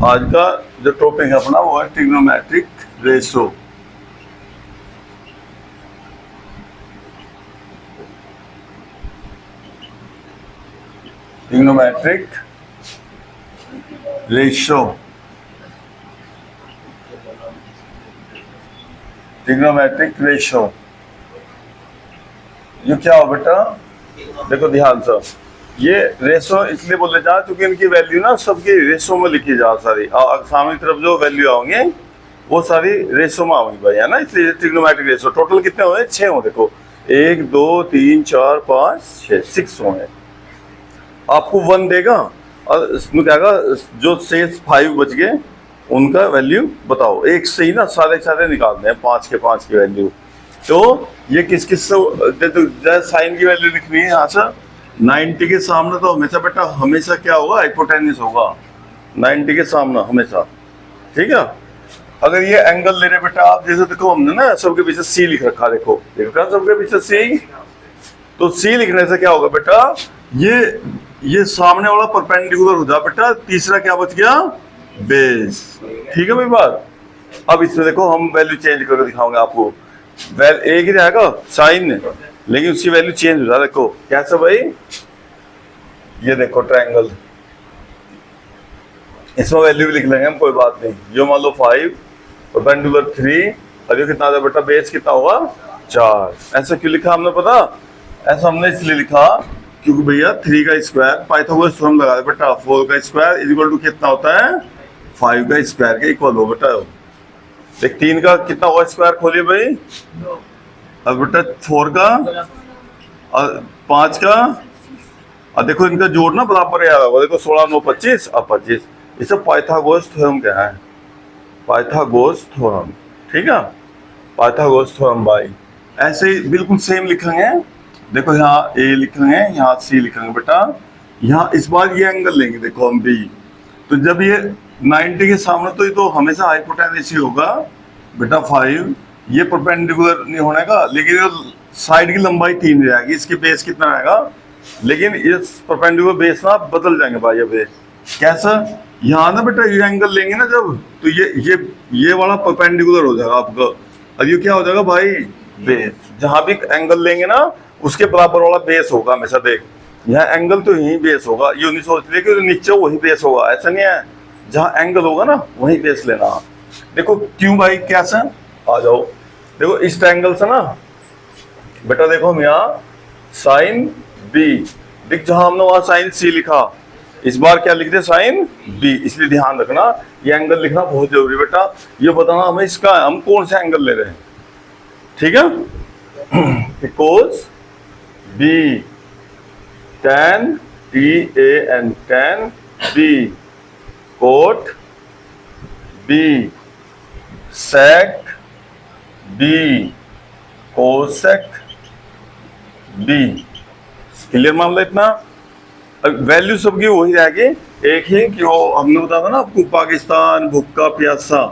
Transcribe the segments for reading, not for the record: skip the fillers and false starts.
आज का जो टॉपिक है अपना वो है trigonometric ratio. Trigonometric ratio, trigonometric ratio ये क्या हो बेटा? देखो ध्यान से, ये रेशो इसलिए बोले जा क्योंकि इनकी वैल्यू ना सबकी रेशो में लिखी जा सारी, और सामने की तरफ जो वैल्यू आओगे वो सारी रेशो में आओगी भाई, है ना। इसलिए ट्रिग्नोमेट्रिक रेशो टोटल कितने हुए? 6 हो। देखो 1 2 3 4 5 6 6 होंगे। आपको 1 देगा और इसमें क्या होगा, जो शेष 5 बच गए उनका वैल्यू बताओ। एक से ही ना सारे सारे निकालते हैं 5 के 5 की वैल्यू। तो ये किस किस से साइन की वैल्यू लिखनी है यहाँ से। 90 के सामने तो हमेशा बेटा हमेशा क्या होगा? हाइपोटेन्यूस होगा 90 के सामने हमेशा, ठीक है। अगर ये एंगल ले रहे बेटा आप, जैसे देखो हमने ना सबके पीछे सी लिख रखा, देखो सबके पीछे सी। तो सी लिखने से क्या होगा बेटा, ये सामने वाला परपेंडिकुलर हो जाए बेटा, तीसरा क्या बच गया? बेस। ठीक है भाई बात। अब इसमें देखो हम वैल्यू चेंज करके दिखाऊंगे आपको। एक ही रहेगा साइन, लेकिन उसकी वैल्यू चेंज हो जाए। देखो कैसे भाई, ये देखो ट्रायंगल, इसमें वैल्यू भी लिख लेंगे हम, कोई बात नहीं। जो मान लो 5 परपेंडिकुलर 3 और ये कितना था बेटा? बेस कितना हुआ? 4। ऐसा क्यों लिखा हमने पता? ऐसा हमने इसलिए लिखा क्योंकि भैया 3 का स्क्वायर पाइथागोरस थ्योरम लगा दे बेटा, 4 का स्क्वायर इज इक्वल टू कितना होता है? 5 का स्क्वायर के इक्वल हो बेटा। देख 3 का कितना हुआ स्क्वायर, खोलिए भाई। अब बेटा 4 का और 5 का, और देखो इनका जोड़ना बराबर याद होगा। देखो 16 9 25 और 25। इसे पाइथागोरस थ्योरम क्या है? पाइथागोरस थ्योरम, ठीक है। पाइथागोरस थ्योरम भाई ऐसे ही बिल्कुल सेम लिखेंगे। देखो यहाँ ए लिखेंगे, यहाँ सी लिखेंगे बेटा। यहाँ इस बार ये एंगल लेंगे, देखो हम बी। तो जब ये 90 के सामने तो ये तो हमेशा हाइपोटेन्यूस ही होगा बेटा 5। ये परपेंडिकुलर नहीं होने का, लेकिन ये साइड की लंबाई 3 रहेगी। इसकी बेस कितना रहेगा? लेकिन ये परपेंडिकुलर बेस ना बदल जाएंगे भाई। अब कैसा? यहाँ ना बेटा ये एंगल लेंगे ना जब, तो ये वाला परपेंडिकुलर हो जाएगा आपका, और ये क्या हो जाएगा भाई? बेस। जहां भी एंगल लेंगे ना उसके बराबर वाला बेस होगा हमेशा। देख यहाँ एंगल तो यही बेस होगा, ये नहीं सोच रहे कि नीचे वही बेस होगा, ऐसा नहीं है। जहाँ एंगल होगा ना वही बेस लेना। देखो क्यों भाई, कैसे? आ जाओ। देखो इस ट्रायंगल से ना बेटा, देखो हम यहाँ साइन बी, देख जहां हमने वहां साइन सी लिखा, इस बार क्या लिख दे? Sine B. इसलिए ध्यान रखना ये एंगल लिखना बहुत जरूरी बेटा। ये बताना हमें इसका हम कौन सा एंगल ले रहे हैं, ठीक है। Because B tan TAN tan B cot B sec B cosec B। Clear मामला इतना? वैल्यू सबकी वही रहेगी, एक ही कि वो हमने बताया था ना आपको, पाकिस्तान भुक्का प्यासा,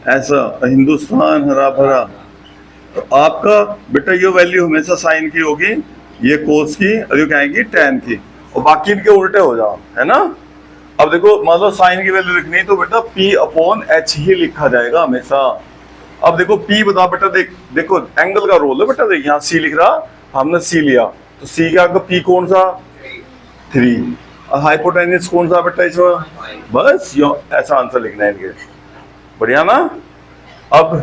ऐसा हिंदुस्तान हरा भरा। तो आपका बेटा ये वैल्यू हमेशा साइन की होगी, ये कोस की, और ये क्या आएगी? टैन की, और बाकी इनके उल्टे हो जाओ, है ना। अब देखो मान लो साइन की वैल्यू लिखनी है तो बेटा P/H ही लिखा जाएगा हमेशा। अब देखो P बता बेटा, देखो एंगल का रोल है बेटा। देख यहाँ C लिख रहा, हमने C लिया, तो C का आपका P कौन सा? 3। और हाइपोटेन्यूस कौन सा बेटा इसमें? बस यो ऐसा आंसर लिखना है इनके, बढ़िया ना। अब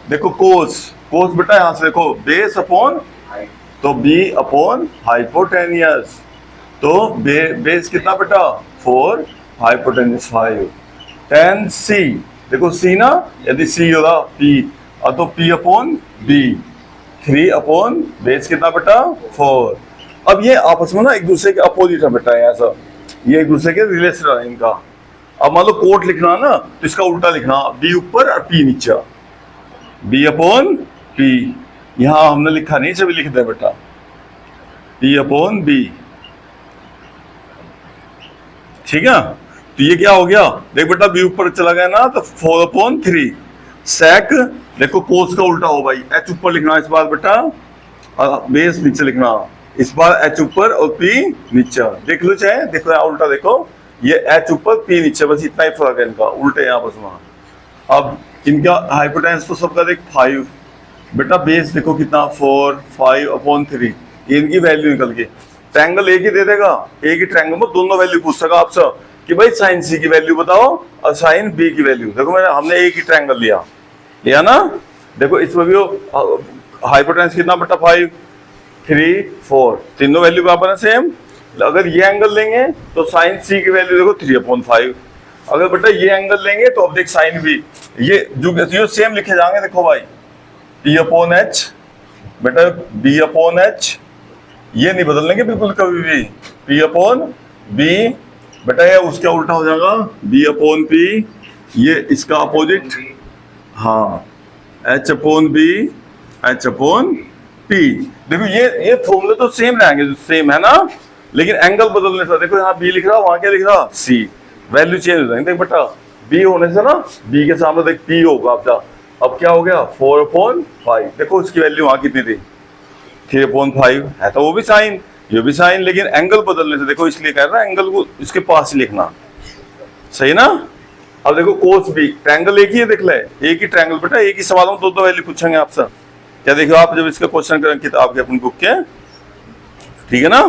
देखो कोस बेटा यहाँ से देखो बेस अपॉन, तो B अपॉन हाइपोटेनियस, तो बेस कितना बेटा? 4, हाइपोटेनियस 5। tan C, देखो C ना, यदि C होगा P, और तो P upon B, 3 upon base कितना बेटा? 4। अब ये आपस में ना एक दूसरे के अपोजिट है बेटा, ऐसा ये एक दूसरे के रिलेशन है इनका। अब मान लो कोट लिखना ना तो इसका उल्टा लिखना, B ऊपर और P नीचे, B अपॉन P। यहाँ हमने लिखा नहीं, सभी लिख दे बेटा, P अपॉन B, ठीक है। तो ये क्या हो गया? देख बेटा B ऊपर चला गया ना, तो 4 अपॉन 3 sec, देखो कोस का उल्टा हो भाई, H ऊपर लिखना इस बार बेटा, और बेस नीचे लिखना। इस बार H ऊपर और P नीचे, देख लो चाहे, देखो यहाँ उल्टा देखो, ये H ऊपर P नीचे, बस इतना ही फर्क है इनका, उल्टे यहाँ बस वहाँ। अब इनका हाइपोटेन्यूज तो सबका देख 5, बेटा बेस देखो कितना 4 5/3, इनकी वैल्यू निकल गई। ट्रायंगल एक ही दे देगा, एक ही ट्रायंगल में दोनों वैल्यू पूछ सका आपसे कि भाई साइन सी की वैल्यू बताओ और साइन बी की वैल्यू। देखो हमने एक ही ट्रायंगल लिया ना। देखो इसमें भी हाइपोटेन्यूज कितना बेटा 5 3 4, तीनों वैल्यू बराबर है सेम। अगर ये एंगल लेंगे तो साइन सी की वैल्यू देखो 3/5। अगर बेटा ये एंगल लेंगे तो अब देख साइन बी, ये जो सेम लिखे जाएंगे। देखो भाई P/H, बेटा B/H, ये नहीं बदलने बिल्कुल कभी भी। P/B, बेटा ये उसका उल्टा हो जाएगा B/P, ये इसका अपोजिट, हाँ H/B H/P। देखो ये फॉर्मूले तो सेम रहेंगे, सेम है ना, लेकिन एंगल बदलने से देखो यहाँ B लिख रहा, वहां क्या लिख रहा C, वैल्यू चेंज हो जाएंगे। देख बेटा B होने से ना B के सामने देख P होगा आपका, अब क्या हो गया 4/5। देखो उसकी वैल्यू वहां कितनी थी 3/5 है, तो वो भी साइन ये भी साइन, लेकिन एंगल बदलने से देखो, इसलिए कह रहा है एंगल को इसके पास ही लिखना, सही ना। अब देखो कोस बी, ट्रायंगल एक ही है, देख ले एक ही ट्रायंगल, बेटा एक ही सवाल में दो वैल्यू पूछेंगे आपसे। क्या देखो आप जब इसका क्वेश्चन करें किताब के अपनी बुक के, ठीक है ना,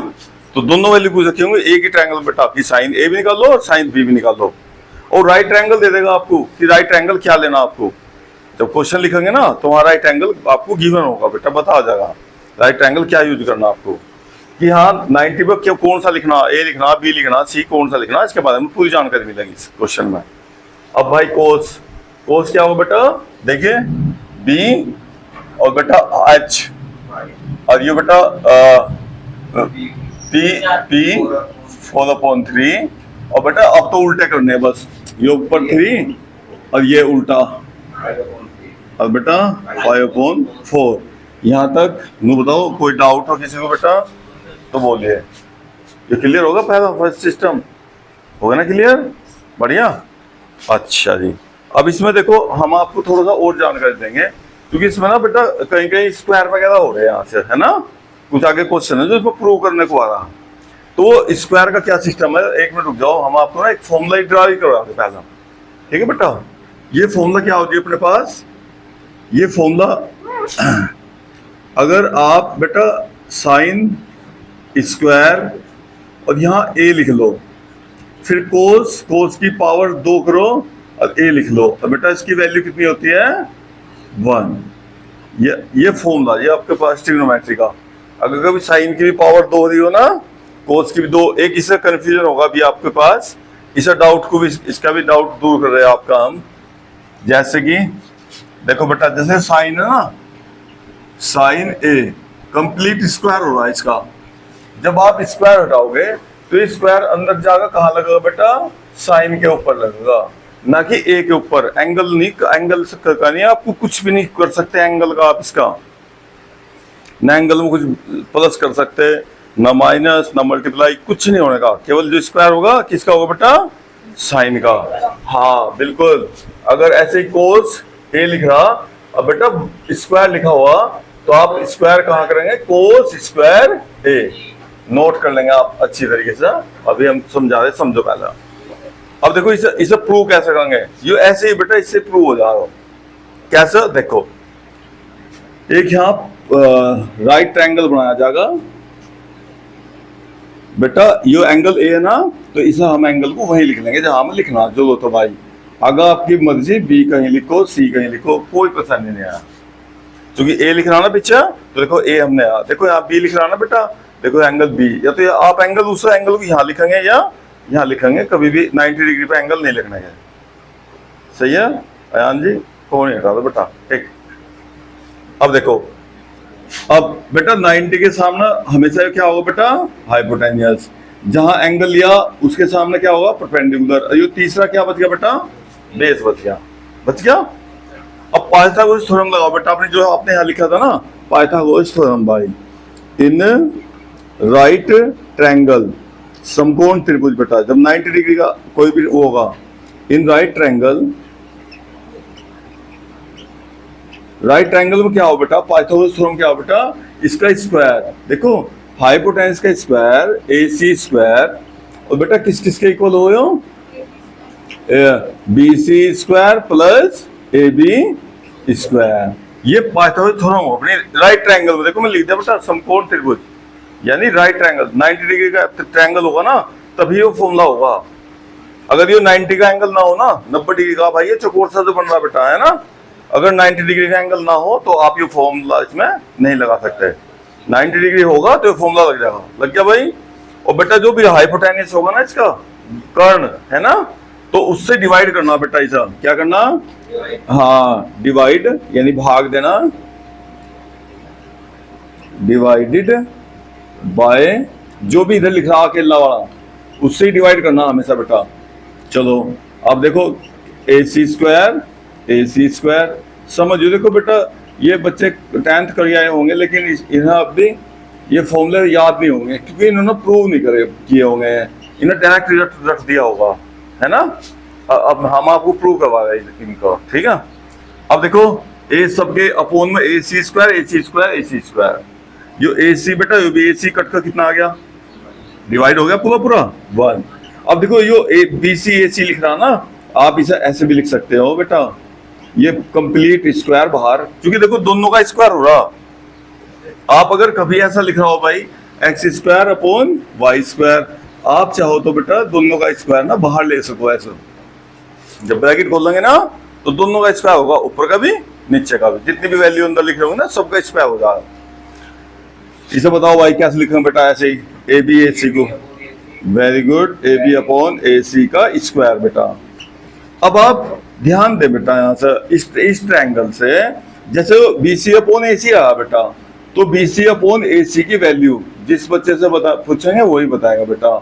तो दोनों वैल्यू पूछ रखे होंगे। एक ही ट्रायंगल बेटा आपकी साइन ए भी निकाल लो और साइन बी भी निकाल लो, और राइट ट्रायंगल दे देगा आपको कि राइट ट्रायंगल क्या लेना आपको। जब क्वेश्चन लिखेंगे ना तो वहाँ राइट ट्रायंगल आपको गिवन होगा, बेटा बता आ जाएगा राइट ट्रायंगल क्या यूज करना आपको, कि हाँ 90 पे क्या कौन सा लिखना, ए लिखना बी लिखना सी कौन सा लिखना, इसके बारे में पूरी जानकारी मिलेगी इस क्वेश्चन में। अब भाई कोस क्या होगा बेटा, देखिए बी और बेटा एच, और ये बेटा P 4/3, और बेटा अब तो उल्टे करने हैं बस, ये ऊपर 3 और ये उल्टा, और बेटा 5/4। यहाँ तक नु बताओ, कोई डाउट हो किसी को बेटा तो बोलिए। ये क्लियर होगा, पहला फर्स्ट सिस्टम होगा ना क्लियर, बढ़िया। अच्छा जी, अब इसमें देखो हम आपको थोड़ा सा और जानकारी देंगे, क्योंकि इसमें ना बेटा कहीं कहीं स्क्वायर वगैरह हो रहे हैं यहाँ से, है ना, कुछ आगे क्वेश्चन है जो इसमें प्रूव करने को आ रहा। तो स्क्वायर का क्या सिस्टम है, एक मिनट रुक जाओ, हम आपको ना एक फॉर्मूला ड्रा ही करवाते पहला, ठीक है बेटा। ये फॉर्मूला क्या होती है अपने पास, ये फॉर्मूला अगर आप बेटा साइन स्क्वायर और यहाँ ए लिख लो, फिर कोस की पावर 2 करो और ए लिख लो, तो बेटा इसकी वैल्यू कितनी होती है 1। ये फॉर्मूला, ये आपके पास ट्रिग्नोमेट्री का। अगर कभी साइन की भी पावर 2 हो रही हो ना, कोस की भी 2, एक इससे कंफ्यूजन होगा भी आपके पास, इस डाउट को भी, इसका भी डाउट दूर कर रहे हैं आपका हम। जैसे कि देखो बेटा, जैसे साइन है ना, साइन ए कंप्लीट स्क्वायर हो रहा है इसका, जब आप स्क्वायर हटाओगे तो स्क्वायर अंदर जाकर कहाँ लगेगा बेटा, साइन के ऊपर लगेगा, ना कि ए के ऊपर। एंगल नहीं, एंगल से करना नहीं, आपको कुछ भी नहीं कर सकते एंगल का आप इसका, ना एंगल में कुछ प्लस कर सकते, ना माइनस ना मल्टीप्लाई, कुछ नहीं होने का, केवल जो स्क्वायर होगा किसका होगा बेटा, साइन का। हाँ बिल्कुल, अगर ऐसे ही कोस ए लिख रहा अब बेटा स्क्वायर लिखा हुआ, तो आप स्क्वायर कहाँ करेंगे, कोस स्क्वायर ए, नोट कर लेंगे आप अच्छी तरीके से। अभी हम समझा रहे, समझो पहला। अब देखो इसे प्रूव कैसे करेंगे, ये ऐसे ही बेटा इससे प्रूव हो जा रहा हो, कैसे देखो, एक यहाँ राइट ट्रायंगल बनाया जाएगा बेटा, ये एंगल ए है ना, तो इसे हम एंगल को वहीं लिख लेंगे जहां हमें लिखना जो लो, तो भाई अगर आपकी मर्जी बी कहीं लिखो सी कहीं लिखो, कोई परेशानी नहीं आया, क्योंकि ए लिख रहा ना पीछे, तो देखो ए हमने आया, देखो यहाँ बी लिख रहा ना बेटा, देखो एंगल बी, या तो आप एंगल दूसरा एंगल को यहाँ लिखेंगे या यहाँ लिखेंगे, कभी भी 90 डिग्री पे एंगल नहीं लिखना है, सही है अयान जी, कौन हटा दो बेटा, ठीक। अब देखो, अब बेटा 90 के सामने हमेशा क्या होगा बेटा, हाइपोटेन्यूज, जहां एंगल लिया उसके सामने क्या होगा, परपेंडिकुलर। ये तीसरा क्या बच गया बेटा, बेस बच गया। अब पाइथागोरस थ्योरम लगाओ बेटा, आपने जो आपने यहाँ लिखा था ना, पाइथागोरस थ्योरम भाई, इन राइट ट्रायंगल, समकोण त्रिभुज बेटा, जब 90 डिग्री का कोई भी वो होगा, इन राइट ट्रायंगल में क्या हो बेटा, पाइथागोरस थ्योरम क्या हो बेटा, इसका स्क्वायर, देखो हाइपोटेन्यूज का स्क्वायर AC स्क्वायर और बेटा किस किस के इक्वल हो B C square plus A B square. ये पाइथागोरस अपने राइट ट्रायंगल में देखो मैं लिख दिया बेटा समकोण त्रिभुज, यानी राइट ट्रायंगल 90 डिग्री का ट्रायंगल होगा ना तभी वो फॉर्मूला होगा। अगर ये 90 का एंगल ना हो ना, 90 डिग्री का भाई ये चौकोर सा जो बन रहा बेटा है ना, अगर 90 डिग्री का एंगल ना हो तो आप ये फॉर्मूला इसमें नहीं लगा सकते। 90 डिग्री होगा तो ये फॉर्मूला लग जाएगा। लग गया भाई। और बेटा जो भी हाइपोटेन्यूस होगा ना इसका कर्ण है ना, तो उससे डिवाइड करना बेटा। ऐसा क्या करना, हाँ डिवाइड यानी भाग देना, डिवाइडेड बाय जो भी इधर लिख रहा अकेला वाला उससे ही डिवाइड करना हमेशा बेटा। चलो अब देखो ए सी स्क्वायर समझो। देखो बेटा ये बच्चे 10th कर आए होंगे लेकिन इन्हें अभी ये फॉर्मूले याद नहीं होंगे क्योंकि इन्होंने प्रूव नहीं किए होंगे, इन्हें डायरेक्ट रख दिया होगा है ना। अब हम आपको प्रूव करवा रहे हैं इनका, ठीक है। अब देखो ए सबके अपोन में ए सी स्क्वायर, जो ए सी बेटा ये भी ए सी कट कर कितना आ गया, डिवाइड हो गया पूरा 1। अब देखो यो बी सी ए सी लिख रहा ना, आप इसे ऐसे भी लिख सकते हो बेटा, ये कंप्लीट स्क्वायर बाहर, क्योंकि देखो दोनों का स्क्वायर हो रहा। आप अगर कभी ऐसा लिख रहा हो भाई X square upon Y square, आप चाहो तो बेटा दोनों का स्क्वायर ना बाहर ले सको ऐसा। जब ब्रैकेट खोलेंगे ना तो दोनों का स्क्वायर होगा, ऊपर का भी नीचे का भी, जितनी भी वैल्यू अंदर लिख रहे होंगे ना सबका स्क्वायर हो जाएगा। इसे बताओ भाई कैसे लिखेंगे बेटा, ऐसे ही ए बी ए सी को, very good, A B upon A C का स्क्वायर बेटा। अब आप ध्यान दे बेटा यहाँ से इस ट्रायंगल से, जैसे बी सी अपॉन ए सी आया बेटा, तो बी सी अपॉन ए सी की वैल्यू जिस बच्चे से पूछेंगे वही बताएगा बेटा।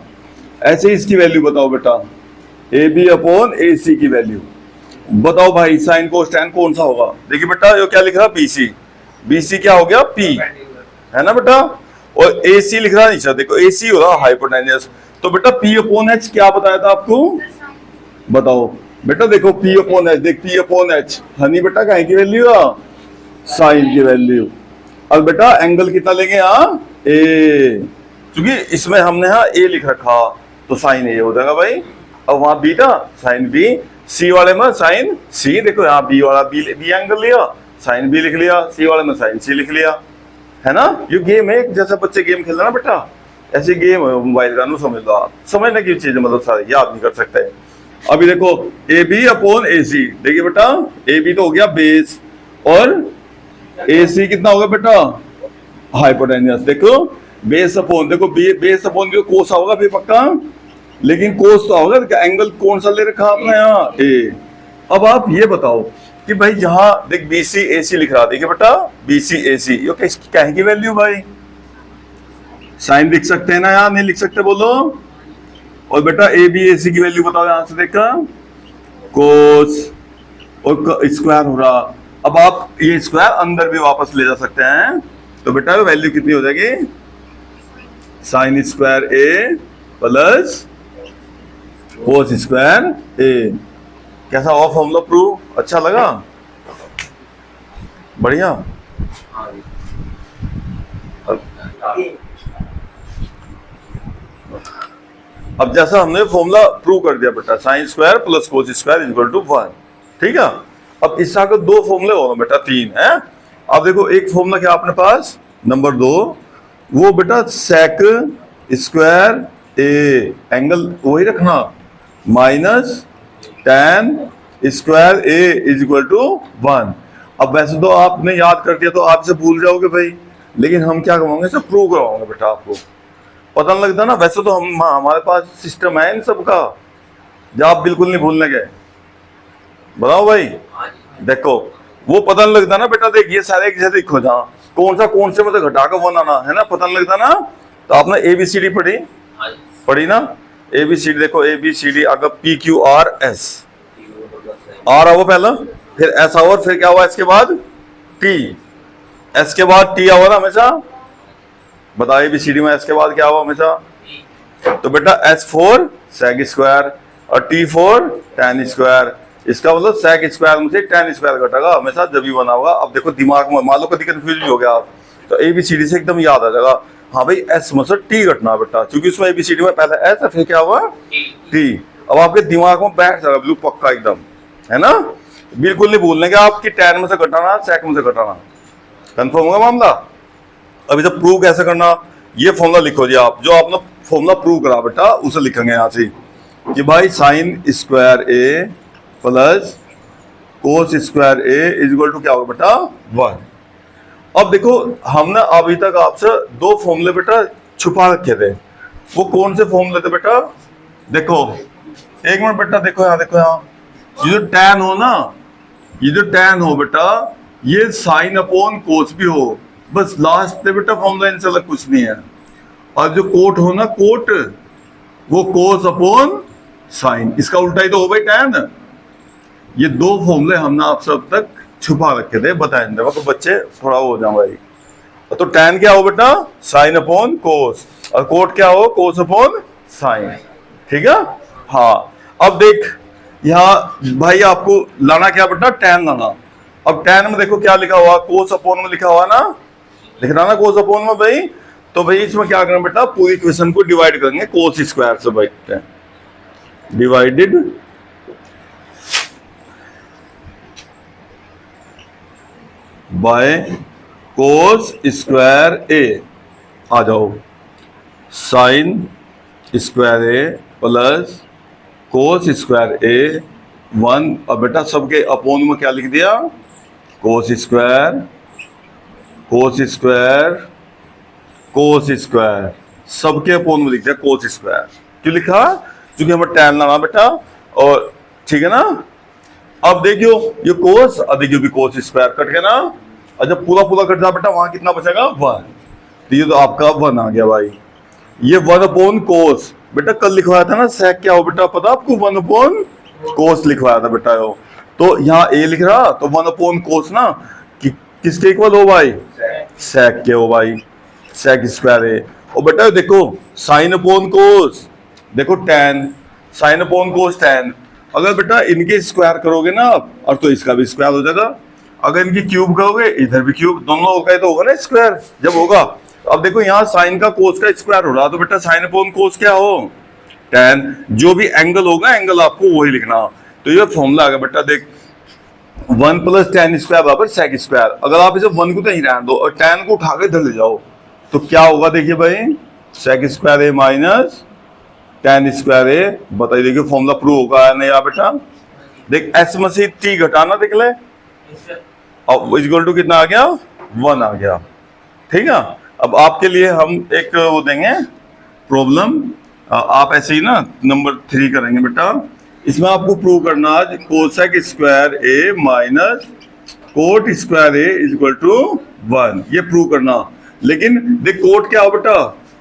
ऐसे इसकी वैल्यू बताओ बेटा, ए बी अपॉन ए सी की वैल्यू बताओ भाई, साइन कोस टैन कौन सा होगा। देखिए बेटा ये क्या लिख रहा बी सी क्या हो गया पी है ना बेटा, और ए सी लिख रहा नीचे, देखो ए सी हो रहा हाइपोटेन्यूस, तो बेटा पी अपॉन एच क्या बताया था आपको बताओ बेटा। देखो पी अपॉन एच, देख पी अपॉन एच हनी बेटा कहीं की वैल्यू है साइन की वैल्यू। अब बेटा एंगल कितना लेंगे यहाँ ए, क्योंकि इसमें हमने यहाँ ए लिख रखा तो साइन ए हो जाएगा भाई। अब वहां बी था साइन बी, सी वाले में साइन सी, देखो यहाँ बी वाला बी एंगल लिया, साइन बी लिख लिया, सी वाले में साइन सी लिख लिया, है ना। ये गेम है, जैसे बच्चे गेम खेल रहे ना बेटा, ऐसे गेम है मोबाइल का, नो समझ लो आप, समझने की चीज मतलब सारी याद नहीं कर सकते। अभी देखो ए बी अपॉन ए सी, देखिए बेटा ए बी तो हो गया बेस और ए सी कितना होगा बेटा हाइपोटेन्यूस। देखो बेस अपॉन, देखो बेस अपॉन जो कोस होगा फिर पक्का, लेकिन कोस तो होगा, एंगल कौन सा ले रखा आपने यहाँ ए। अब आप ये बताओ कि भाई जहां देख बी सी ए सी लिख रहा, देखिए बेटा बी सी ए सी, ये क्या है की वैल्यू भाई, साइन लिख सकते हैं ना, यहाँ नहीं लिख सकते बोलो। और बेटा ए बी ए सी की वैल्यू बताओ, यहां से देखा कोस और स्क्वायर हो रहा। अब आप ये स्क्वायर अंदर भी वापस ले जा सकते हैं, तो बेटा वैल्यू कितनी हो जाएगी sign square A plus cos square ए। कैसा हुआ फॉर्मूला प्रूव, अच्छा लगा, बढ़िया। अब जैसा हमने फॉर्मूला प्रूव कर दिया बेटा, sine square plus cos square equal to 1, ठीक है। अब इसका को दो फॉर्मूले हो गए बेटा, 3 है। अब देखो एक फॉर्मूला क्या आपने पास नंबर 2, वो बेटा सेक स्क्वायर ए, एंगल वही रखना, minus tan square A is equal to 1। अब वैसे तो आपने याद कर दिया तो आप इसे भूल जाओगे भाई, लेकिन हम क्या करवाएंगे, इसे प्रूव करवाएंगे बेटा, आपको पता नहीं लगता ना। वैसे तो हम हमारे पास सिस्टम है इन सबका, जब आप बिल्कुल नहीं भूलने गए, बताओ भाई। देखो वो पता नहीं लगता ना बेटा, देख ये सारे एक जैसे लिखो, जहाँ कौन से मतलब घटा कर 1 आना है ना, पता नहीं लगता ना। तो आपने ABCD पढ़ी ना, ABCD देखो ABCD, अगर PQRS, आर आओ पहला, फिर एस आओ, फिर क्या हुआ इसके बाद T, एस के बाद T आओ ना हमेशा, बताओ ABCD में एस के बाद क्या हुआ हमेशा, तो बेटा S4 सेक स्क्वायर और T4 tan स्क्वायर। इसका मतलब सेक स्क्वायर में से tan स्क्वायर घटेगा हमेशा जब भी बना होगा। अब देखो दिमाग में मान लो कभी कंफ्यूज भी हो गया आप, तो ABCD से एकदम याद आ जाएगा। हाँ भाई एस मतलब टी घटना बेटा, क्योंकि उसमें एबीसीडी में पहले एस है फिर क्या हुआ टी। अब आपके दिमाग में बैठ जाएगा बिल्कुल पक्का एकदम, है ना, बिल्कुल नहीं भूलने का आपकी टैन में से घटाना सेक में से घटाना, कंफर्म होगा मामला। अभी तो प्रूव कैसे करना, ये फॉर्मूला लिखो जी आप, जो आपने फॉर्मूला प्रूव करा बेटा उसे लिखेंगे यहाँ से कि भाई sine square A plus cos square A is equal to क्या होगा बेटा 1। अब देखो हमने अभी तक आपसे दो फॉर्मूले बेटा छुपा रखे थे, वो कौन से फॉर्मूले थे बेटा, देखो एक मिनट बेटा, देखो यहाँ, देखो यहाँ, ये जो टैन हो ना, ये जो टैन हो बेटा ये साइन अपॉन कोस भी हो, बस लास्ट पे बेटा फॉर्मूला इनसे अलग कुछ नहीं है। और जो कोट हो ना कोट, वो कोस अपॉन साइन, इसका उल्टा ही तो हो भाई टैन। ये दो फॉर्मूले हमने आप सब तक छुपा रखे थे, बताएं तो बच्चे थोड़ा हो जाए भाई। तो टैन क्या हो बेटा साइन अपॉन कोस, और कोट क्या हो कोस अपॉन साइन, ठीक है। हाँ अब देख यहाँ भाई आपको लाना क्या बेटा टैन लाना। अब टैन में देखो क्या लिखा हुआ, कोस अपॉन में लिखा हुआ ना, लिख रहा ना कोस अपॉन में भाई, तो भाई इसमें क्या करना बेटा पूरी इक्वेशन को डिवाइड करेंगे कोस स्क्वायर से भाई, डिवाइडेड बाय कोस स्क्वायर ए, आ जाओ sign square A plus cos square ए 1। अब बेटा सबके अपोन में क्या लिख दिया cos square cos square cos square, सबके अपोन में लिख दिया कोस स्क्वायर। क्यों लिखा, क्योंकि हमें टैन लाना बेटा, और ठीक है ना। अब देखियो ये कोस, अब देखियो भी कोस स्क्वायर कट गया ना, और जब पूरा पूरा कट जाए बेटा वहां कितना बचेगा 1, तो ये तो आपका 1 आ गया भाई। ये 1 अपॉन कोस, बेटा कल लिखवाया था ना सेक क्या हो बेटा पता आपको, 1 अपॉन कोस लिखवाया था बेटा हो, तो यहाँ ए लिख रहा तो 1 अपॉन कोस ना किसके इक्वल हो भाई सेक के हो भाई, सेक स्क्वायर ए। और बेटा देखो साइन अपॉन कोस, देखो टैन, साइन अपॉन कोस टैन, अगर बेटा इनके स्क्वायर करोगे ना और तो इसका भी स्क्वायर हो जाएगा, अगर इनकी क्यूब करोगे इधर भी क्यूब, दोनों का तो होगा ना स्क्वायर जब होगा। अब देखो यहाँ साइन का कोस का स्क्वायर हो रहा, तो बेटा साइन अपॉन कोस क्या हो टैन, जो भी एंगल होगा एंगल आपको वही लिखना। तो ये फॉर्मूला आ गया बेटा, देख 1 प्लस टैन स्क्वायर बराबर सेक स्क्वायर। अगर आप इसे 1 को तो ही रहने दो और टैन को उठा के इधर ले जाओ तो क्या होगा, देखिए भाई sec square A minus tan square ए। बताइए देखिए फॉर्मूला प्रूव होगा नहीं यार बेटा, देख एस में से टी घटाना देख ले, अब इक्वल टू कितना आ गया 1 आ गया, ठीक है। अब आपके लिए हम एक वो देंगे प्रॉब्लम, आप ऐसे ही ना नंबर 3 करेंगे बेटा, इसमें आपको प्रूव करना आज cosec square A minus cot square A is equal to 1, ये प्रूव करना। लेकिन देख कोट क्या हो बेटा,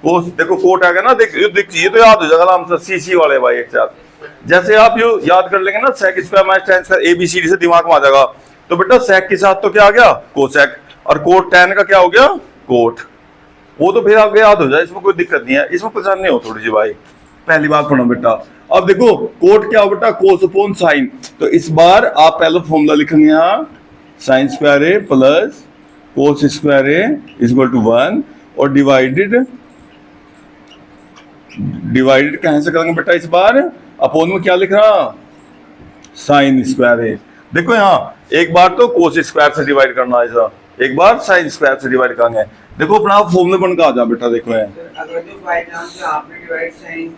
कोस देखो कोट आ गया ना, देख ये तो याद हो जाएगा आराम से, सीसी वाले भाई एक साथ जैसे आप ये याद कर लेंगे ना sec square minus tan square A B C D से दिमाग में आ जाएगा। तो बेटा सेक के साथ तो क्या आ गया कोसेक, और कोट टैन का क्या हो गया कोट, वो तो फिर आपको याद हो जाए, इसमें कोई दिक्कत नहीं है, इसमें परेशान नहीं हो थोड़ी सी भाई, पहली बात पढ़ो बेटा। अब देखो कोट क्या हो बेटा कोस अपॉन साइन, तो इस बार आप पहले फॉर्मूला लिखेंगे यहाँ sine square A plus cos square A is equal to 1, और डिवाइडेड कहां से करेंगे बेटा इस बार, अपॉन में क्या लिख रहा साइन स्क्वायर ए। देखो यहाँ एक बार तो कोस स्क्वायर से डिवाइड करना है ऐसा, एक बार साइन स्क्वायर से डिवाइड करेंगे। देखो अपना फॉर्मूला बन का आ जा बेटा, देखो है अगर जो बाय चांस आपने डिवाइड साइन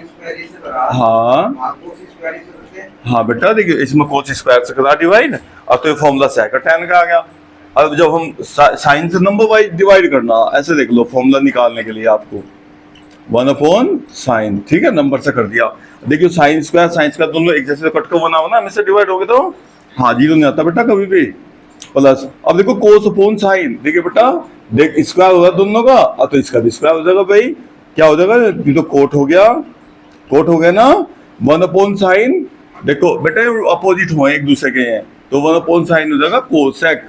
स्क्वायर से करा, हाँ कोस स्क्वायर से करते, हाँ बेटा देखिए इसमें कोस स्क्वायर से करा डिवाइड, अब तो ये फॉर्मूला सेक टैन का आ गया। अब जब हम साइन से नंबर वाइज डिवाइड करना, ऐसे देख लो फॉर्मूला निकालने के लिए आपको 1 अपॉन साइन, ठीक है नंबर से कर दिया। देखियो साइन स्क्वायर दोनों एक जैसे कट का बना हो ना, हमें से डिवाइड हो गए तो हाँ जीरो नहीं आता बेटा कभी भी, प्लस अब देखो कोस अपॉन साइन, देखिए बेटा देख स्क्वायर होगा दोनों का, अब तो इसका भी स्क्वायर हो जाएगा भाई, क्या हो जाएगा ये तो कोट हो गया ना 1 अपॉन साइन। देखो बेटा अपोजिट हुए एक दूसरे के हैं, तो 1 अपॉन साइन हो जाएगा कोसेक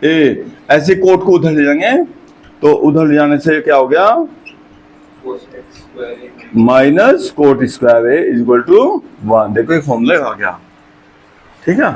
ए। ऐसे कोट को उधर ले जाएंगे, तो उधर ले जाने से क्या हो गया minus cot square A is equal to 1। देखो ये फॉर्मूला आ गया, ठीक है।